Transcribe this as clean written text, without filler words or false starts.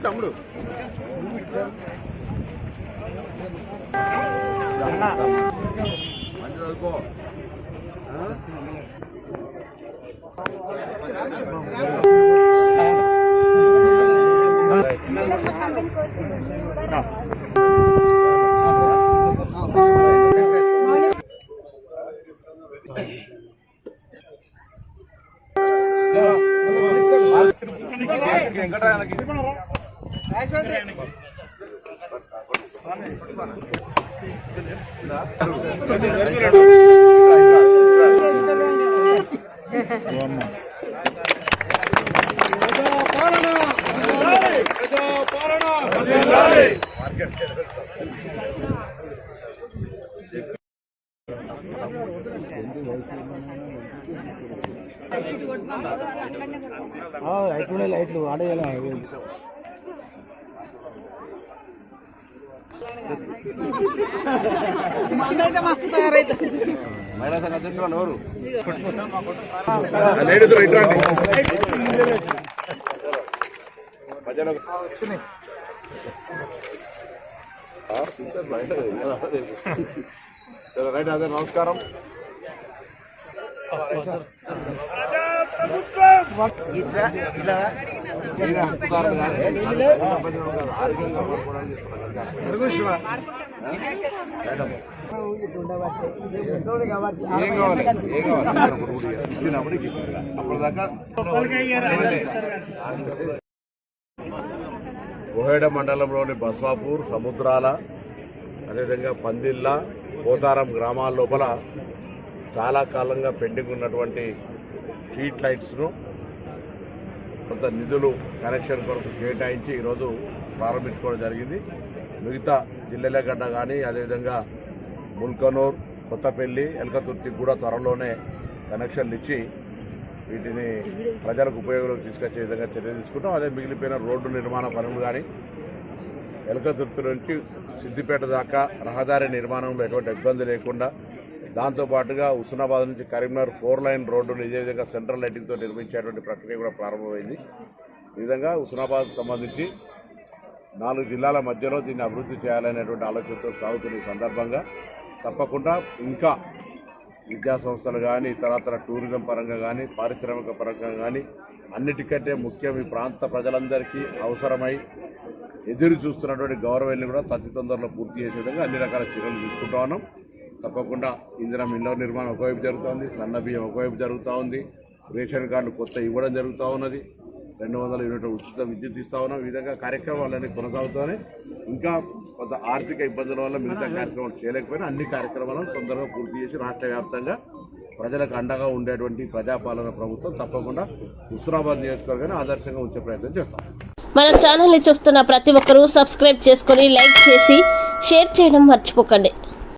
తమ్ముడు లైట్లు ఆడేయాలి మస్తు తయారైతే మహిళా సంఘ అధ్యక్షులు ఎవరు లేడీస్ రైట్ అదే నమస్కారం. కోహెడ మండలంలోని బస్వాపూర్, సముద్రాల, అదేవిధంగా పందిళ్ళ, పోతారం గ్రామాల లోపల చాలా కాలంగా పెండింగ్ ఉన్నటువంటి స్ట్రీట్ లైట్స్ను కొంత నిధులు కనెక్షన్ కొరకు కేటాయించి ఈరోజు ప్రారంభించుకోవడం జరిగింది. మిగతా జిల్లెలగడ్డ కానీ అదేవిధంగా ముల్కనూర్, కొత్తపల్లి, ఎల్కతుర్తికి కూడా త్వరలోనే కనెక్షన్లు ఇచ్చి వీటిని ప్రజలకు ఉపయోగంలోకి తీసుకొచ్చే విధంగా చర్య తీసుకుంటాం. అదే మిగిలిపోయిన రోడ్డు నిర్మాణ పనులు కానీ ఎల్కతుర్తి నుంచి సిద్దిపేట దాకా రహదారి నిర్మాణంలో ఎటువంటి ఇబ్బంది లేకుండా, దాంతోపాటుగా హుస్నాబాద్ నుంచి కరీంనగర్ 4 లైన్ రోడ్డును ఇదే విధంగా సెంట్రల్ లైటింగ్తో నిర్మించేటువంటి ప్రక్రియ కూడా ప్రారంభమైంది. ఈ విధంగా హుస్నాబాద్ సంబంధించి 4 జిల్లాల మధ్యలో దీన్ని అభివృద్ధి చేయాలనేటువంటి ఆలోచనతో సాగుతున్న ఈ సందర్భంగా తప్పకుండా ఇంకా విద్యా సంస్థలు కానీ, ఇతరత్ర టూరిజం పరంగా కానీ, పారిశ్రామిక పరంగా కానీ అన్నిటికంటే ముఖ్యం ఈ ప్రాంత ప్రజలందరికీ అవసరమై ఎదురు చూస్తున్నటువంటి గవర్నమెంట్ని కూడా అతి తొందరలో పూర్తి చేసే విధంగా అన్ని రకాల చర్యలు తీసుకుంటా ఉన్నాం. తప్పకుండా ఇందిరా ఇళ్ల నిర్మాణం ఒకవైపు జరుగుతూ ఉంది, సన్న బియ్యం ఒకవైపు జరుగుతూ ఉంది, రేషన్ కార్డులు కొత్త ఇవ్వడం జరుగుతూ ఉన్నది, 200 యూనిట్ల ఉచిత విద్యుత్ ఇస్తా ఉన్నాం. ఈ విధంగా కార్యక్రమాలన్నీ కొనసాగుతాయి. ఇంకా కొంత ఆర్థిక ఇబ్బందుల వల్ల మిగతా కార్యక్రమాలు చేయలేకపోయినా అన్ని కార్యక్రమాలను తొందరగా పూర్తి చేసి రాష్ట్ర వ్యాప్తంగా ప్రజలకు అండగా ఉండేటువంటి ప్రజాపాలన ప్రభుత్వం తప్పకుండా హుస్నాబాద్ నియోజకవర్గాన్ని ఆదర్శంగా ఉంచే ప్రయత్నం చేస్తాం. మన ఛానల్ని చూస్తున్న ప్రతి ఒక్కరూ సబ్స్క్రైబ్ చేసుకొని లైక్ చేసి షేర్ చేయడం మర్చిపోకండి.